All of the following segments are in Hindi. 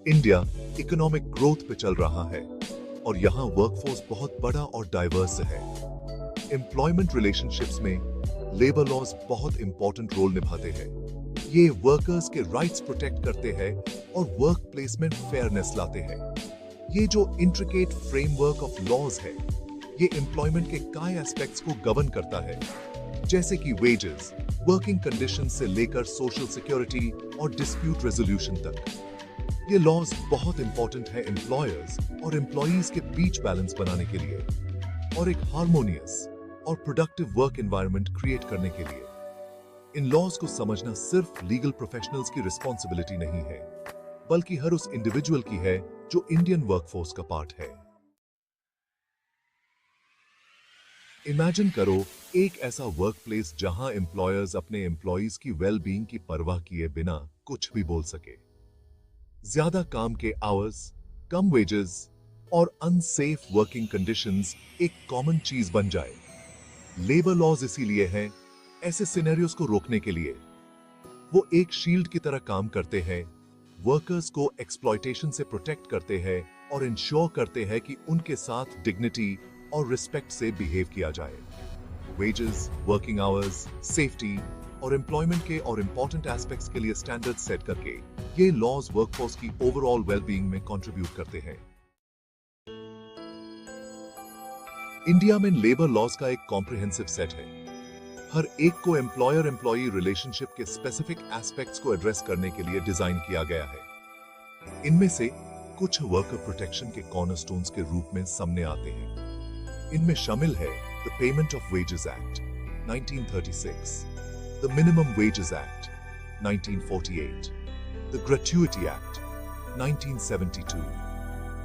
इंडिया इकोनॉमिक ग्रोथ पे चल रहा है और यहाँ वर्कफोर्स बहुत बड़ा और डाइवर्स है। एम्प्लॉयमेंट रिलेशनशिप्स में लेबर लॉज बहुत इंपॉर्टेंट रोल निभाते हैं। ये वर्कर्स के राइट्स प्रोटेक्ट करते हैं और वर्क प्लेस में फेयरनेस लाते हैं। ये जो इंट्रिकेट फ्रेमवर्क ऑफ लॉज है, ये एम्प्लॉयमेंट के कई एस्पेक्ट्स को गवर्न करता है, जैसे कि वेजेस, वर्किंग कंडीशन से लेकर सोशल सिक्योरिटी और डिस्प्यूट रेजोल्यूशन तक। ये लॉज बहुत इंपॉर्टेंट है एम्प्लॉयर्स और एम्प्लॉयज के बीच बैलेंस बनाने के लिए और एक हार्मोनियस और प्रोडक्टिव वर्क एनवायरनमेंट क्रिएट करने के लिए। इन लॉज को समझना सिर्फ लीगल प्रोफेशनल्स की रिस्पॉन्सिबिलिटी नहीं है, बल्कि हर उस इंडिविजुअल की है जो इंडियन वर्कफोर्स का पार्ट है। इमेजिन करो एक ऐसा वर्कप्लेस जहां एम्प्लॉयर्स अपने एम्प्लॉयज की वेल बीइंग की परवाह किए बिना कुछ भी बोल सके। ज्यादा काम के आवर्स, कम वेजेस और अनसेफ वर्किंग कंडीशंस एक कॉमन चीज बन जाए। लेबर लॉज इसीलिए हैं, ऐसे सिनेरियोस को रोकने के लिए। वो एक शील्ड की तरह काम करते हैं, वर्कर्स को एक्सप्लॉयटेशन से प्रोटेक्ट करते हैं और इंश्योर करते हैं कि उनके साथ डिग्निटी और रिस्पेक्ट से बिहेव किया जाए। वेजेस, वर्किंग आवर्स, सेफ्टी और एम्प्लॉयमेंट के और इंपॉर्टेंट एस्पेक्ट्स के लिए स्टैंडर्ड सेट करके ये लॉज वर्कफोर्स की ओवरऑल वेलबीइंग में कंट्रीब्यूट करते हैं। इंडिया में लेबर लॉज का एक कॉम्प्रिहेंसिव सेट है। हर एक को एम्प्लॉयर एम्प्लॉई रिलेशनशिप के स्पेसिफिक एस्पेक्ट्स को एड्रेस करने के लिए डिजाइन किया गया है। इनमें से कुछ वर्कर प्रोटेक्शन के कॉर्नरस्टोन्स के रूप में सामने आते हैं। इनमें शामिल है the payment of wages act 1936, the minimum wages act 1948, the gratuity act 1972,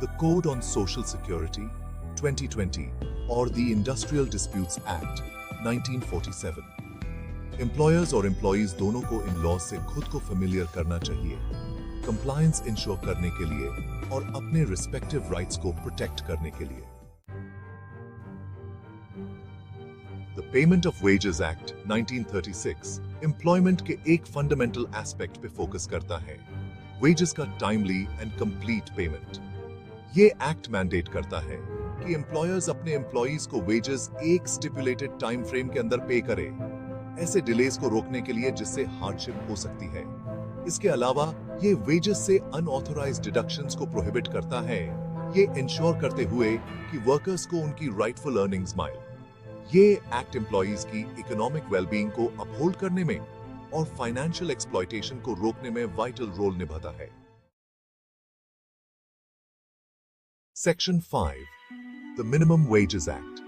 the code on social security 2020 और the industrial disputes act 1947। Employers और एम्प्लॉयज दोनों को इन लॉज से खुद को फेमिलियर करना चाहिए, कंप्लायंस इंश्योर करने के लिए और अपने रिस्पेक्टिव राइट्स को प्रोटेक्ट करने के लिए। The payment of wages act 1936 employment के एक फंडामेंटल एस्पेक्ट पे फोकस करता है, वेजेस का टाइमली एंड कंप्लीट पेमेंट। ये एक्ट मैंडेट करता है कि एम्प्लॉयर्स अपने एम्प्लॉयज को वेजेस एक स्टिपुलेटेड टाइम फ्रेम के अंदर पे करे, ऐसे डिलेस को रोकने के लिए जिससे हार्डशिप हो सकती है। इसके अलावा ये वेजेस से अनऑथराइज्ड डिडक्शंस को प्रोहिबिट करता है, ये इंश्योर करते हुए कि वर्कर्स को उनकी राइटफुल अर्निंग्स मिले। ये एक्ट एम्प्लॉयज की इकोनॉमिक वेलबीइंग को अपहोल्ड करने में और फाइनेंशियल एक्सप्लॉयटेशन को रोकने में वाइटल रोल निभाता है। Section 5, the minimum wages act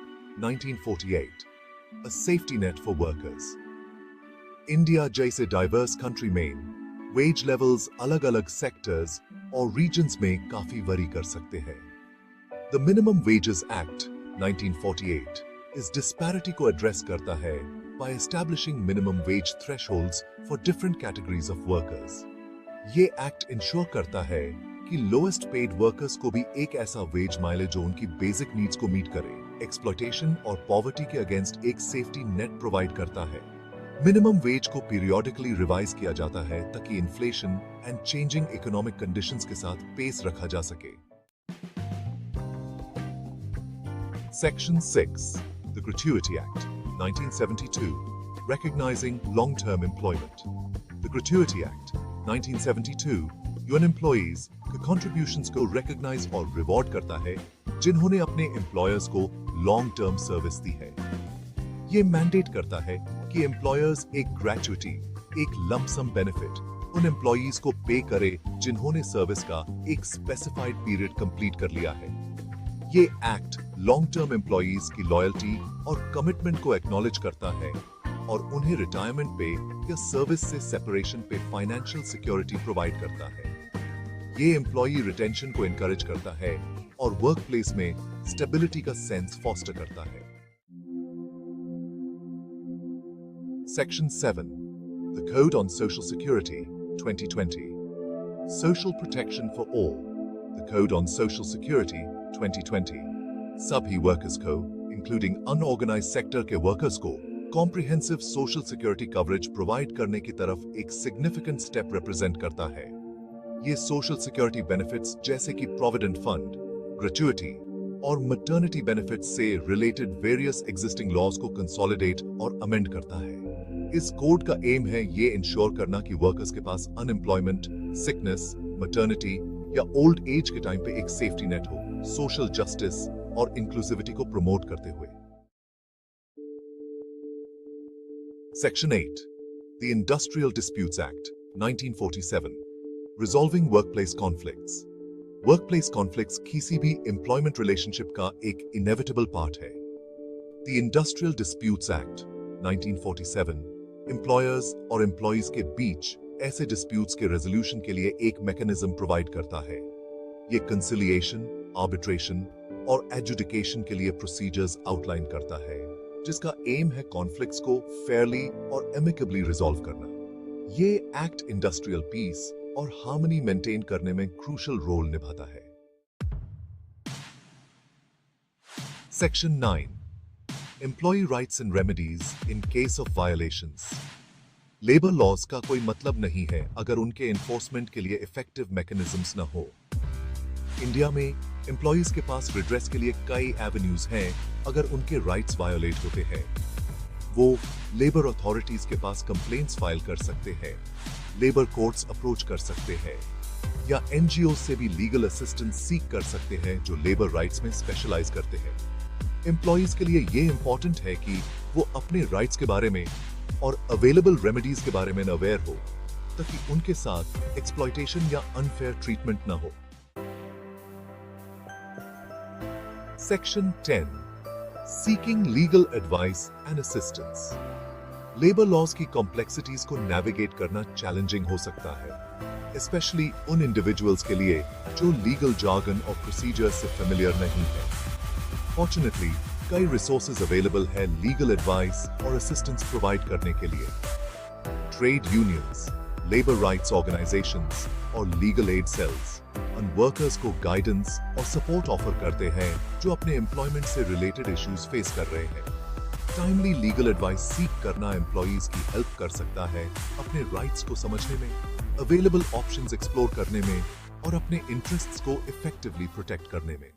1948, a safety net for workers. India जैसे डाइवर्स कंट्री में वेज लेवल्स अलग-अलग सेक्टर्स और रीजन्स में काफी वरी कर सकते हैं। द मिनिमम वेजेस एक्ट 1948 इस डिस्पैरिटी को एड्रेस करता है by establishing minimum wage thresholds for different categories of workers. ये एक्ट इंश्योर करता है कि लोएस्ट पेड वर्कर्स को भी एक ऐसा वेज मिले जो उनकी बेसिक नीड्स को मीट करे, एक्सप्लॉयटेशन और पॉवर्टी के अगेंस्ट एक सेफ्टी नेट प्रोवाइड करता है। मिनिमम वेज को पीरियोडिकली रिवाइज किया जाता है ताकि inflation and changing economic conditions के साथ पेस रखा जा सके। Section 6, the gratuity act 1972, recognizing long-term employment. The Gratuity Act 1972 UN employees के contributions को recognize और reward करता है जिन्होंने अपने employers को long-term service दी है। ये mandate करता है कि employers एक gratuity, एक lump sum benefit उन employees को pay करे जिन्होंने service का एक specified period complete कर लिया है। ये एक्ट लॉन्ग टर्म एम्प्लॉयज की लॉयल्टी और कमिटमेंट को एक्नॉलेज करता है और उन्हें रिटायरमेंट पे या सर्विस से सेपरेशन पे फाइनेंशियल सिक्योरिटी प्रोवाइड करता है। ये एम्प्लॉई रिटेंशन को एनकरेज करता है और वर्क प्लेस में स्टेबिलिटी का सेंस फॉस्टर करता है। Section 7, the code on social security 2020, social protection for all. The code on social security 2020 सभी वर्कर्स को, इंक्लूडिंग अनऑर्गेनाइज्ड सेक्टर के वर्कर्स को, comprehensive social security coverage provide करने की तरफ एक सिग्निफिकेंट स्टेप रिप्रेजेंट करता है। ये सोशल सिक्योरिटी बेनिफिट्स जैसे कि प्रोविडेंट फंड, ग्रेच्युइटी और मैटरनिटी बेनिफिट्स से रिलेटेड वेरियस एग्जिस्टिंग लॉज को कंसोलिडेट और अमेंड करता है। इस कोड का एम है ये इंश्योर करना कि वर्कर्स के पास अनएम्प्लॉयमेंट, सिकनेस, मैटरनिटी या ओल्ड एज के टाइम पे एक सेफ्टी नेट हो, सोशल जस्टिस और इंक्लूसिविटी को प्रमोट करते हुए। Section 8, the industrial disputes act 1947, resolving workplace conflicts. Workplace conflicts किसी भी एम्प्लॉयमेंट रिलेशनशिप का एक इनेविटेबल पार्ट है। The industrial disputes act 1947 employers और एम्प्लॉयज के बीच ऐसे डिस्प्यूट्स के रेजोल्यूशन के लिए एक मैकेनिज्म प्रोवाइड करता है। ये कंसिलिएशन, आर्बिट्रेशन और एडजुडिकेशन के लिए प्रोसीजर्स आउटलाइन करता है, जिसका एम है कॉन्फ्लिक्ट्स को फेयरली और एमिकेबली रिजॉल्व करना। ये एक्ट इंडस्ट्रियल पीस और हार्मनी मेंटेन करने में क्रूशल रोल निभाता है। Section 9, employ rights and remedies in case of violations. Labour laws का कोई मतलब नहीं है अगर उनके एनफोर्समेंट के लिए इफेक्टिव मैकेनिज्म्स न हो। इंडिया में एम्प्लॉयज के पास रिड्रेस के लिए कई एवेन्यूज हैं अगर उनके राइट्स वायोलेट होते हैं। वो लेबर अथॉरिटीज के पास कंप्लेंट्स फाइल कर सकते हैं, लेबर कोर्ट्स अप्रोच कर सकते हैं या एनजीओ से भी लीगल असिस्टेंस सीख कर सकते हैं जो लेबर राइट्स में स्पेशलाइज करते हैं। एम्प्लॉयज के लिए ये इंपॉर्टेंट है कि वो अपने राइट्स के बारे में और अवेलेबल रेमेडीज के बारे में अवेयर हो ताकि उनके साथ एक्सप्लॉयटेशन या अनफेयर ट्रीटमेंट ना हो। Section 10, seeking legal advice and assistance. Labour laws की कॉम्प्लेक्सिटीज को नेविगेट करना चैलेंजिंग हो सकता है, स्पेशली उन इंडिविजुअल्स के लिए जो लीगल जार्गन और प्रोसीजर्स से फेमिलियर नहीं है। फॉर्चुनेटली कई रिसोर्सेज अवेलेबल है लीगल एडवाइस और असिस्टेंस प्रोवाइड करने के लिए। Trade unions, labour rights organisations और लीगल एड सेल्स उन वर्कर्स को गाइडेंस और सपोर्ट ऑफर करते हैं जो अपने एम्प्लॉयमेंट से रिलेटेड इश्यूज फेस कर रहे हैं। टाइमली लीगल एडवाइस सीख करना एम्प्लॉयज की हेल्प कर सकता है अपने राइट्स को समझने में, अवेलेबल ऑप्शंस एक्सप्लोर करने में और अपने इंटरेस्ट्स को इफेक्टिवली प्रोटेक्ट करने में।